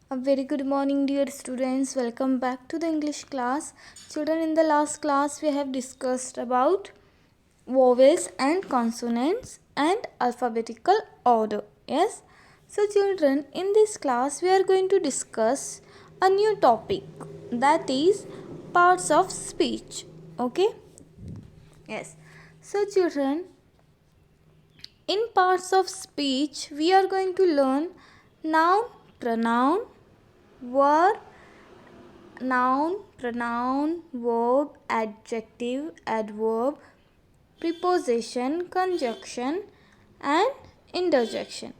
A very good morning, dear students. Welcome back to the English class. Children, in the last class, we have discussed about vowels and consonants and alphabetical order. Yes? So, children, in this class, we are going to discuss a new topic, that is parts of speech. Okay? Yes. So, children, in parts of speech, we are going to learn noun, pronoun, verb, noun, pronoun, verb, adjective, adverb, preposition, conjunction, and interjection.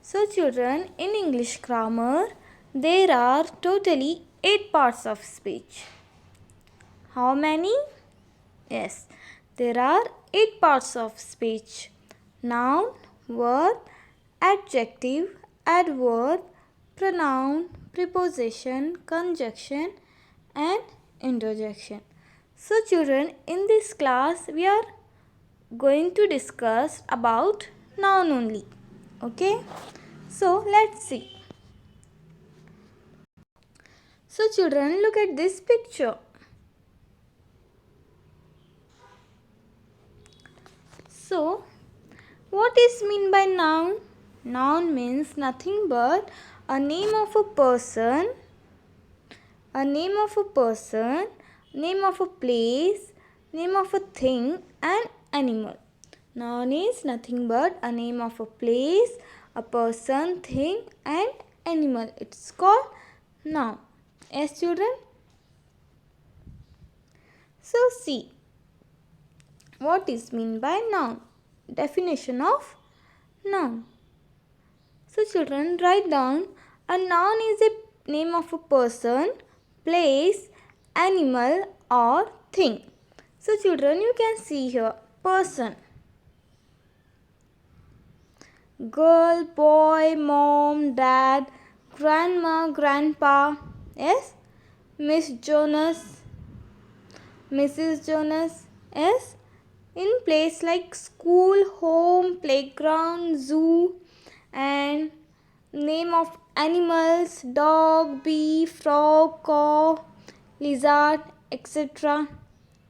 So, children, in English grammar, there are totally 8 parts of speech. How many? Yes, there are 8 parts of speech: noun, verb, adjective, adverb, pronoun, preposition, conjunction, and interjection. So, children, in this class, we are going to discuss about noun only. Okay? So, let's see. So, children, look at this picture. So, what is mean by noun? Noun means nothing but a name of a person, name of a place, name of a thing, and animal. Noun is nothing but a name of a place, a person, thing, and animal. It's called noun. Yes, children? So, see. What is mean by noun? Definition of noun. So, children, write down: a noun is a name of a person, place, animal, or thing. So, children, you can see here person, girl, boy, mom, dad, grandma, grandpa. Yes, Miss Jonas, Mrs. Jonas. Yes, in place like school, home, playground, zoo, and name of animals: dog, bee, frog, cow, lizard, etc.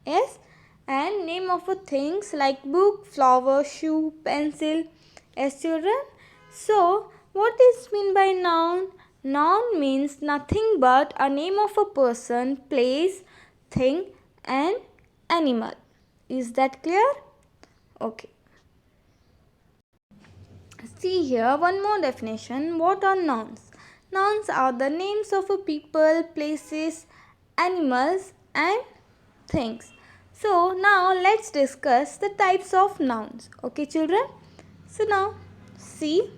Yes, and name of a things like book, flower, shoe, pencil. Yes, children. So, what is mean by noun? Noun means nothing but a name of a person, place, thing, and animal. Is that clear? Okay. See here one more definition. What are nouns? Nouns are the names of a people, places, animals, and things. So now let's discuss the types of nouns. Okay, children? So now see,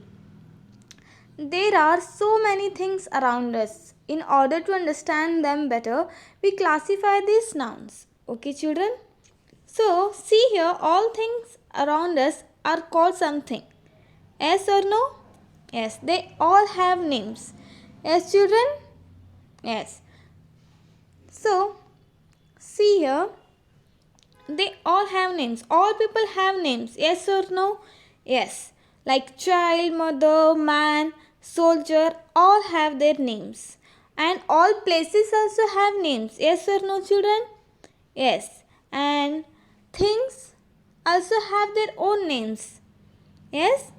there are so many things around us. In order to understand them better, we classify these nouns. Okay, children? So see here, all things around us are called something. Yes or no? Yes, they all have names. Yes, children? Yes. So, see here, they all have names. All people have names. Yes or no? Yes. Like child, mother, man, soldier, all have their names. And all places also have names. Yes or no, children? Yes. And things also have their own names. Yes?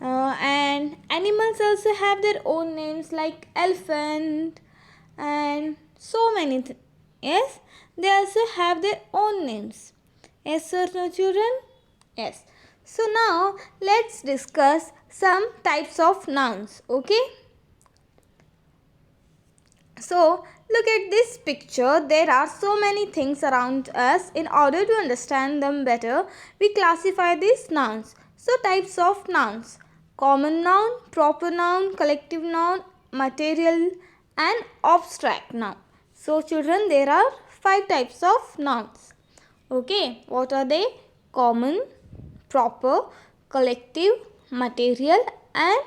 And animals also have their own names like elephant and so many. Yes, they also have their own names. Yes or no, children? Yes. So now let's discuss some types of nouns. Okay. So look at this picture. There are so many things around us. In order to understand them better, we classify these nouns. So types of nouns: common noun, proper noun, collective noun, material, and abstract noun. So children, there are 5 types of nouns. Okay, what are they? Common, proper, collective, material, and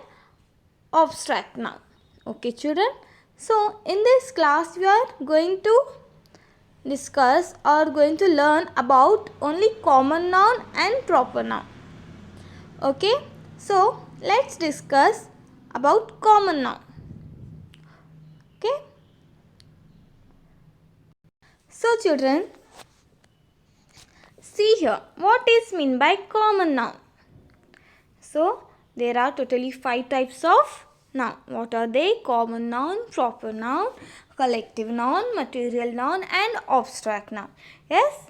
abstract noun. Okay, children. So in this class we are going to discuss or going to learn about only common noun and proper noun. Okay, so let's discuss about common noun. So children, see here, what is meant by common noun? So there are totally 5 types of noun. What are they? Common noun, proper noun, collective noun, material noun and abstract noun. Yes.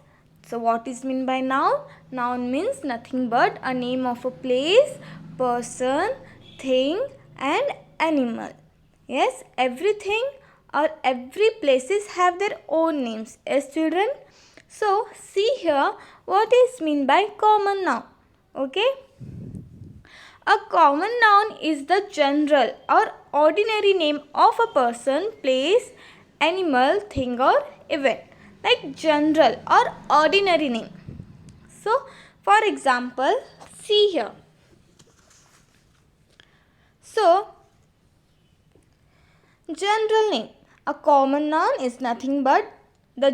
So what is meant by noun? Noun means nothing but a name of a place, person, thing and animal. Yes, everything or every places have their own names. Yes children. So see here what is meant by common noun. Okay. A common noun is the general or ordinary name of a person, place, animal, thing or event. Like general or ordinary name. So, for example, see here. So, general name. A common noun is nothing but the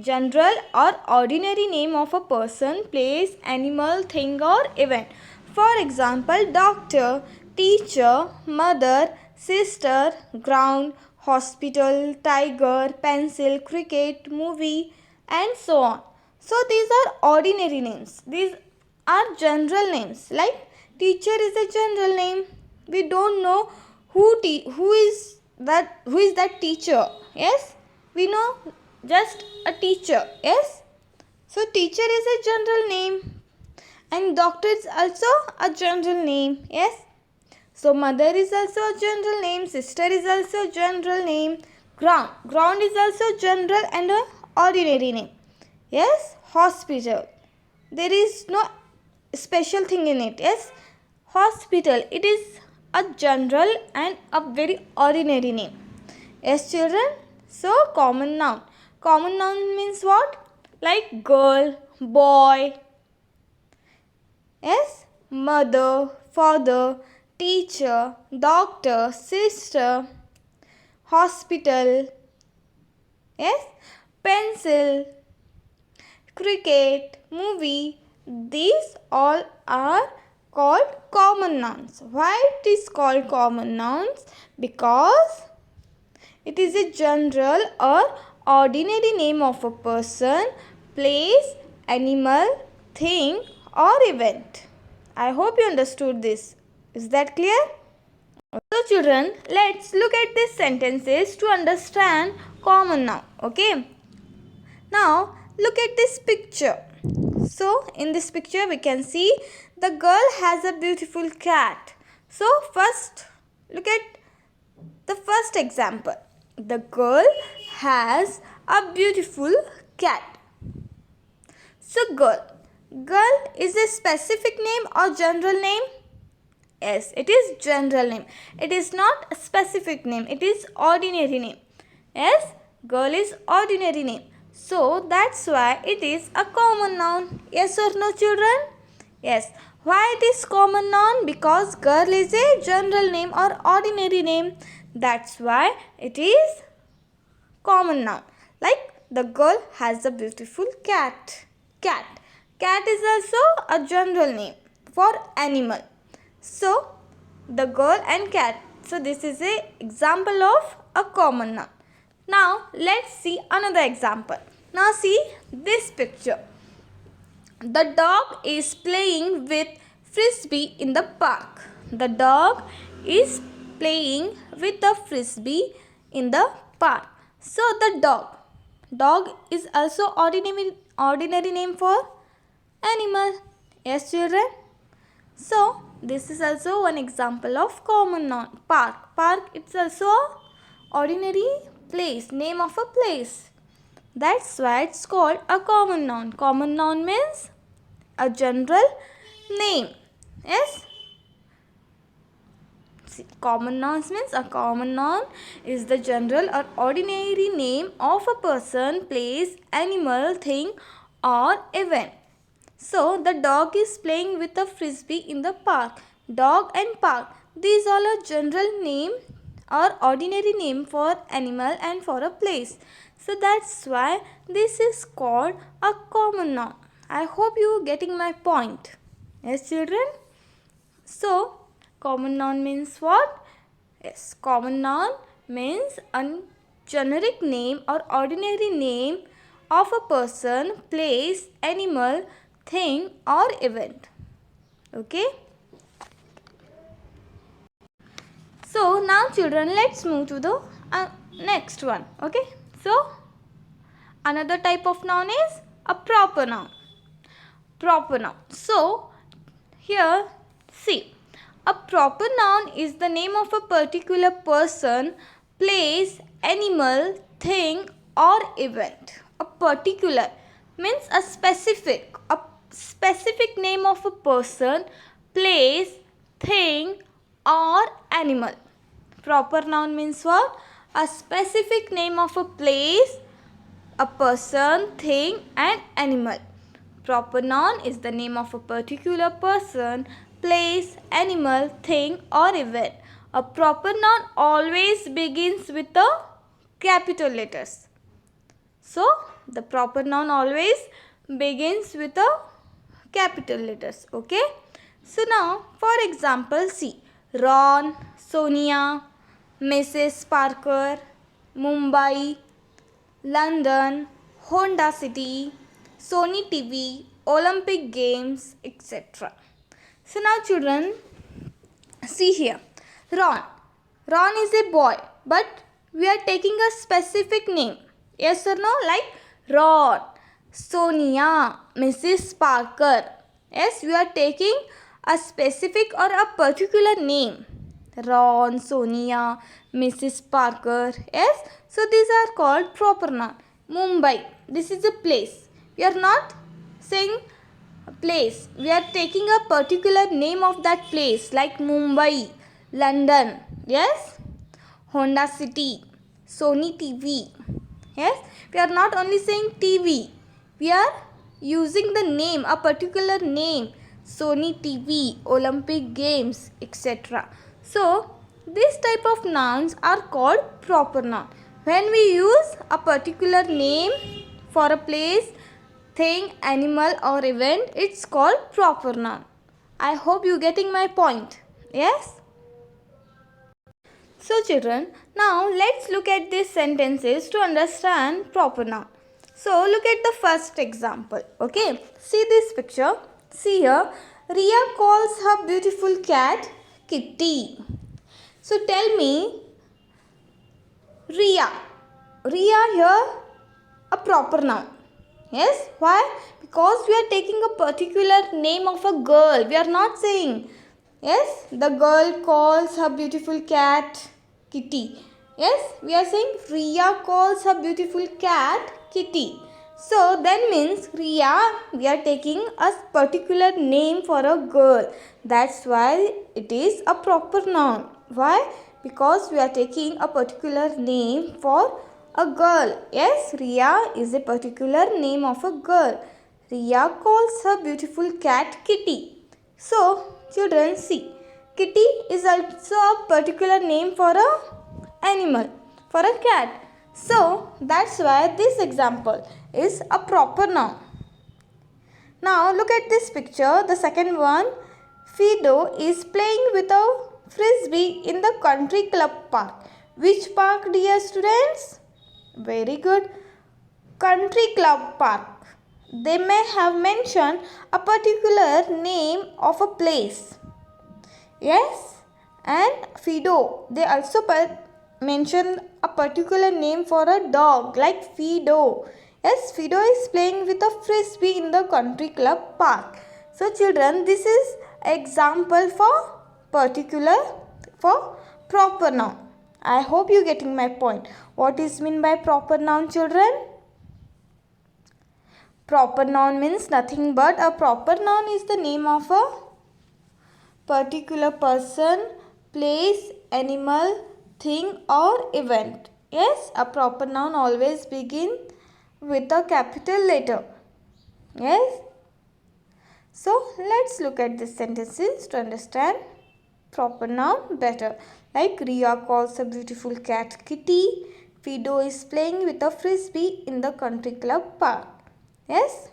general or ordinary name of a person, place, animal, thing or event. For example, doctor, teacher, mother, sister, ground, hospital, tiger, pencil, cricket, movie and so on. So these are ordinary names. These are general names. Like teacher is a general name. We don't know who is that teacher. Yes, we know just a teacher. Yes, so teacher is a general name and doctor is also a general name. Yes, so mother is also a general name, sister is also a general name, ground is also general and a ordinary name. Yes, hospital, there is no special thing in it. Yes, hospital, it is a general and a very ordinary name. Yes children, so common noun means what? Like girl, boy. Yes, mother, father, teacher, doctor, sister, hospital. Yes, pencil, cricket, movie. These all are called common nouns. Why it is called common nouns? Because it is a general or ordinary name of a person, place, animal, thing or event. I hope you understood this. Is that clear? So children, let's look at these sentences to understand common noun. Okay. Now look at this picture. So in this picture we can see the girl has a beautiful cat. So first look at the first example. The girl has a beautiful cat. So girl is a specific name or general name? Yes, it is general name. It is not a specific name. It is ordinary name. Yes, girl is ordinary name. So that's why it is a common noun. Yes or no children? Yes. Why it is common noun? Because girl is a general name or ordinary name. That's why it is common noun. Like the girl has a beautiful cat. Cat is also a general name for animal. So the girl and cat. So this is an example of a common noun. Now let's see another example. Now see this picture. The dog is playing with frisbee in the park. The dog is playing with the frisbee in the park. So the dog is also ordinary name for animal. Yes children. So this is also one example of common noun. Park it's also a ordinary place, name of a place. That's why it's called a common noun. Common noun means a general name. Yes. Common nouns means a common noun is the general or ordinary name of a person, place, animal, thing or event. So the dog is playing with a frisbee in the park. Dog and park, these all are general name or ordinary name for animal and for a place. So that's why this is called a common noun. I hope you getting my point. Yes children. So common noun means what? Yes, common noun means a generic name or ordinary name of a person, place, animal, thing or event. Okay. So now children, let's move to the next one. Okay. So another type of noun is a proper noun. Proper noun. So here see, a proper noun is the name of a particular person, place, animal, thing or event. A particular means a specific name of a person, place, thing or animal. Proper noun means what? A specific name of a place, a person, thing and animal. Proper noun is the name of a particular person, place, animal, thing or event. A proper noun always begins with the capital letters. So, the proper noun always begins with the capital letters. Okay. So, now for example, see Ron, Sonia, Mrs. Parker, Mumbai, London, Honda City, Sony TV, Olympic Games, etc. So now children, see here. Ron. Ron is a boy, but we are taking a specific name. Yes or no? Like Ron, Sonia, Mrs. Parker. Yes, we are taking a specific or a particular name. Ron, Sonia, Mrs. Parker. Yes, so these are called proper noun. Mumbai. This is a place. We are not saying place. We are taking a particular name of that place like Mumbai, London. Yes, Honda City, Sony TV. Yes, we are not only saying TV. We are using the name, a particular name. Sony TV, Olympic Games, etc. So, this type of nouns are called proper noun. When we use a particular name for a place, thing, animal or event, it's called proper noun. I hope you getting my point. Yes? So children, now let's look at these sentences to understand proper noun. So look at the first example. Okay, see this picture. See here, Ria calls her beautiful cat Kitty. So tell me, Ria here a proper noun. Yes, why? Because we are taking a particular name of a girl. We are not saying, yes, the girl calls her beautiful cat Kitty. Yes, we are saying Ria calls her beautiful cat Kitty. So, then means Ria, we are taking a particular name for a girl. That's why it is a proper noun. Why? Because we are taking a particular name for a girl. Yes, Ria is a particular name of a girl. Ria calls her beautiful cat Kitty. So, children, see, Kitty is also a particular name for a animal, for a cat. So, that's why this example is a proper noun. Now, look at this picture, the second one. Fido is playing with a frisbee in the country club park. Which park, dear students? Very good. Country club park. They may have mentioned a particular name of a place. Yes. And Fido, they also mention a particular name for a dog like Fido. Yes, Fido is playing with a frisbee in the country club park. So children, this is example for proper noun. I hope you getting my point. What is mean by proper noun, children? Proper noun means nothing but a proper noun is the name of a particular person, place, animal, thing or event. Yes, a proper noun always begin with a capital letter. Yes. So, let's look at these sentences to understand proper noun better. Like Ria calls a beautiful cat Kitty. Fido is playing with a frisbee in the country club park. Yes.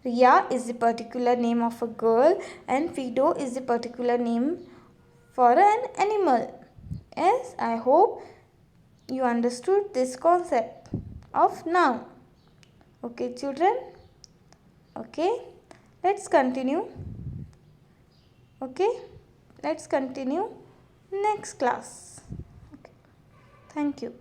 Ria is the particular name of a girl and Fido is the particular name for an animal. Yes, I hope you understood this concept of noun. Okay, children. Okay, let's continue. Okay, let's continue next class. Okay. Thank you.